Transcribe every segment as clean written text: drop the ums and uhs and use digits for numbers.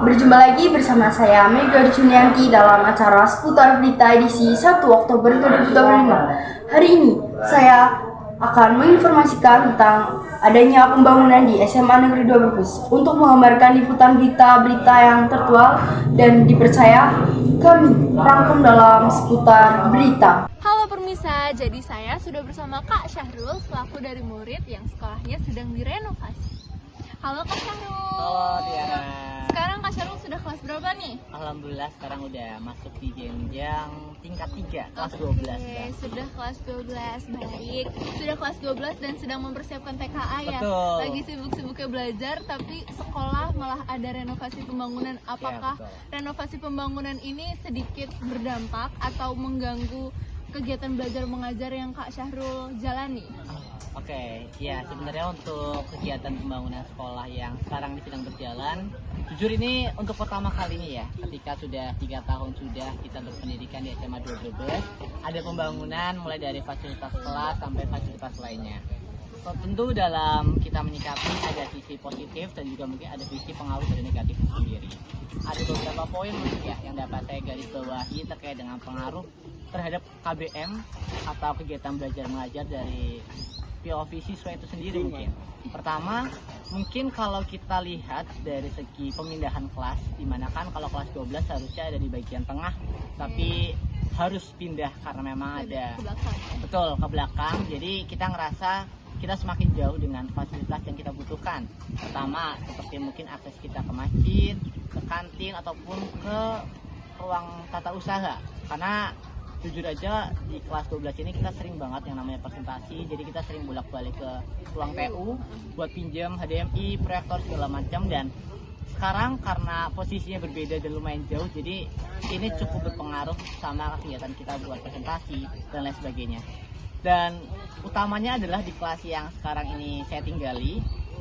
Berjumpa lagi bersama saya Mega Junianti dalam acara seputar berita edisi 1 Oktober 2025. Hari ini saya akan menginformasikan tentang adanya pembangunan di SMA Negeri 2 Brebes. Untuk menggambarkan liputan berita-berita yang tertual dan dipercaya, kami rangkum dalam seputar berita. Halo permisa, jadi saya sudah bersama Kak Syahrul selaku dari murid yang sekolahnya sedang direnovasi. Halo Kak Syahrul. Halo Tiara. Sekarang Kak Syahrul sudah kelas berapa nih? Alhamdulillah sekarang udah masuk di jenjang tingkat 3, kelas 12. Oke, sudah kelas 12, baik. Sudah kelas 12 dan sedang mempersiapkan TKA ya. Betul. Lagi sibuk-sibuknya belajar tapi sekolah malah ada renovasi pembangunan. Apakah Ya, betul. renovasi pembangunan ini sedikit berdampak atau mengganggu kegiatan belajar mengajar yang Kak Syahrul jalani? Oke, ya sebenarnya untuk kegiatan pembangunan sekolah yang sekarang ini sedang berjalan, jujur ini untuk pertama kalinya ya, ketika sudah 3 tahun sudah kita berpendidikan di SMA 2 Brebes, ada pembangunan mulai dari fasilitas kelas sampai fasilitas lainnya. So, tentu dalam kita menyikapi ada sisi positif dan juga mungkin ada sisi pengaruh dari negatif sendiri. Ada beberapa poin ya yang dapat saya garis bawahi terkait dengan pengaruh terhadap KBM atau kegiatan belajar mengajar dari POV siswa itu sendiri mungkin. Pertama, mungkin kalau kita lihat dari segi pemindahan kelas, dimana kan kalau kelas 12 harusnya ada di bagian tengah, tapi harus pindah karena memang ada Ke belakang. betul ke belakang. Jadi kita ngerasa kita semakin jauh dengan fasilitas yang kita butuhkan. Pertama, seperti mungkin akses kita ke masjid, ke kantin ataupun ke ruang tata usaha. Karena jujur aja di kelas 12 ini kita sering banget yang namanya presentasi, jadi kita sering bolak-balik ke ruang TU buat pinjam HDMI, proyektor segala macam. Dan sekarang karena posisinya berbeda dan lumayan jauh, jadi ini cukup berpengaruh sama kegiatan kita buat presentasi dan lain sebagainya. Dan utamanya adalah di kelas yang sekarang ini saya tinggali,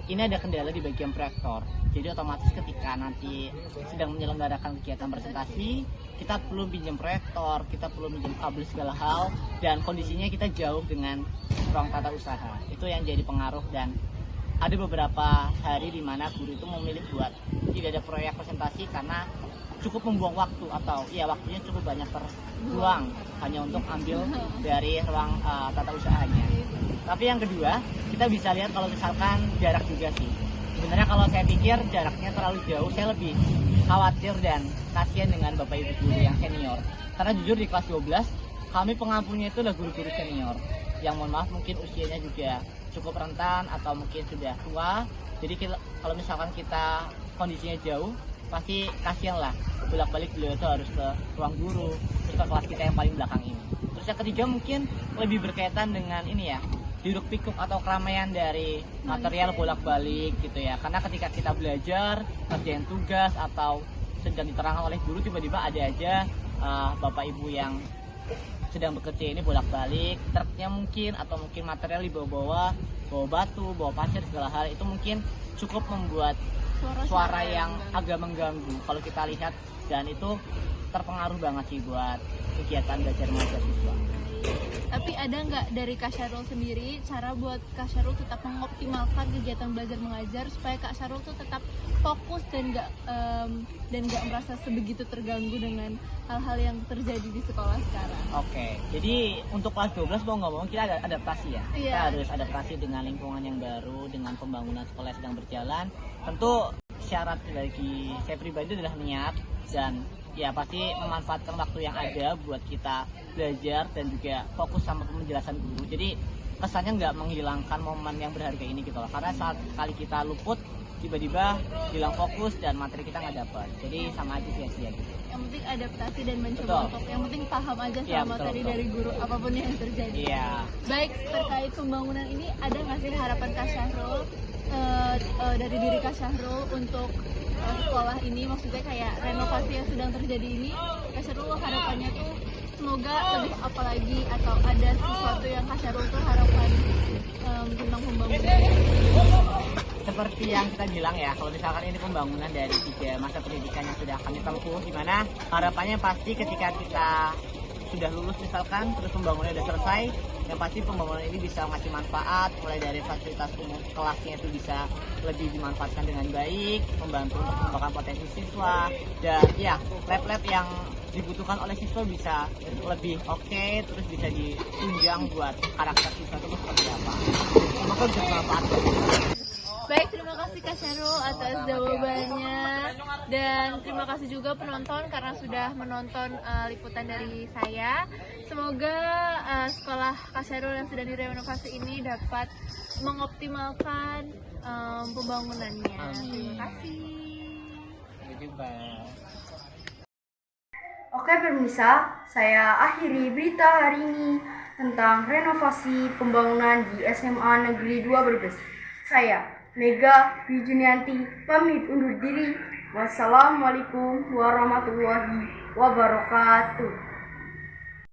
ini ada kendala di bagian proyektor. Jadi otomatis ketika nanti sedang menyelenggarakan kegiatan presentasi, kita perlu pinjam proyektor, kita perlu pinjam kabel segala hal, dan kondisinya kita jauh dengan ruang tata usaha. Itu yang jadi pengaruh. Dan ada beberapa hari di mana guru itu memilih buat tidak ada proyek presentasi karena cukup membuang waktu, atau ya waktunya cukup banyak terbuang hanya untuk ambil dari ruang tata usahanya. Tapi yang kedua, kita bisa lihat kalau misalkan jarak juga sih. Sebenarnya kalau saya pikir jaraknya terlalu jauh, saya lebih khawatir dan kasihan dengan Bapak Ibu guru yang senior. Karena jujur di kelas 12, kami pengampunya itu adalah guru-guru senior yang mohon maaf mungkin usianya juga cukup rentan atau mungkin sudah tua. Jadi kalau misalkan kita kondisinya jauh, pasti kasihan lah bolak-balik beliau itu harus ke ruang guru, terus ke kelas kita yang paling belakang ini. Terus yang ketiga mungkin lebih berkaitan dengan ini ya, hiruk pikuk atau keramaian dari material bolak-balik gitu ya. Karena ketika kita belajar, kerjain tugas atau sedang diterangkan oleh guru, tiba-tiba ada aja bapak ibu yang sedang bekerja ini bolak-balik, truknya mungkin atau mungkin material dibawa-bawa, bawa batu, bawa pasir segala hal, itu mungkin cukup membuat suara yang agak mengganggu kalau kita lihat, dan itu terpengaruh banget sih buat kegiatan belajar mengajar siswa. Tapi ada nggak dari Kak Syahrul sendiri cara buat Kak Syahrul tetap mengoptimalkan kegiatan belajar mengajar supaya Kak Syahrul tuh tetap fokus dan nggak merasa sebegitu terganggu dengan hal-hal yang terjadi di sekolah sekarang? Oke, jadi untuk kelas 12 mau nggak mau kita ada adaptasi ya. Iya. Kita harus adaptasi dengan lingkungan yang baru, dengan pembangunan sekolah yang sedang berjalan. Tentu syarat bagi saya pribadi adalah niat dan ya pasti memanfaatkan waktu yang ada buat kita belajar dan juga fokus sama penjelasan guru. Jadi kesannya nggak menghilangkan momen yang berharga ini gitu loh. Karena saat kali kita luput, tiba-tiba hilang fokus dan materi kita nggak dapat. Jadi sama aja sia-sia gitu. Yang penting adaptasi dan mencoba Betul. untuk yang penting paham aja sama Iya, materi betul. dari guru apapun yang terjadi. Iya. Baik, terkait pembangunan ini ada nggak sih harapan Kak Syahrul dari diri Kak Syahrul untuk sekolah ini, maksudnya kayak renovasi yang sedang terjadi ini, Kak Syahrul harapannya tuh semoga lebih apa lagi, atau ada sesuatu yang Kak Syahrul tuh harapkan tentang pembangunan? Seperti yang kita bilang ya, kalau misalkan ini pembangunan dari 3 masa pendidikan yang sudah kami tempuh, di mana harapannya pasti ketika kita sudah lulus misalkan, terus pembangunannya sudah selesai, yang pasti pembangunan ini bisa ngasih manfaat, mulai dari fasilitas umum kelasnya itu bisa lebih dimanfaatkan dengan baik, membantu untuk mengembangkan potensi siswa, dan ya lab-lab yang dibutuhkan oleh siswa bisa lebih oke, terus bisa ditunjang buat karakter siswa itu seperti apa. Semoga bisa bermanfaat. Baik, terima kasih Kak Syarul atas jawabannya, dan terima kasih juga penonton karena sudah menonton liputan dari saya. Semoga sekolah Kak Syarul yang sedang direnovasi ini dapat mengoptimalkan pembangunannya. Terima kasih. Sampai jumpa. Oke pemirsa, saya akhiri berita hari ini tentang renovasi pembangunan di SMA Negeri 2 Brebes. Saya Mega Wijunianti pamit undur diri. Wassalamualaikum warahmatullahi wabarakatuh.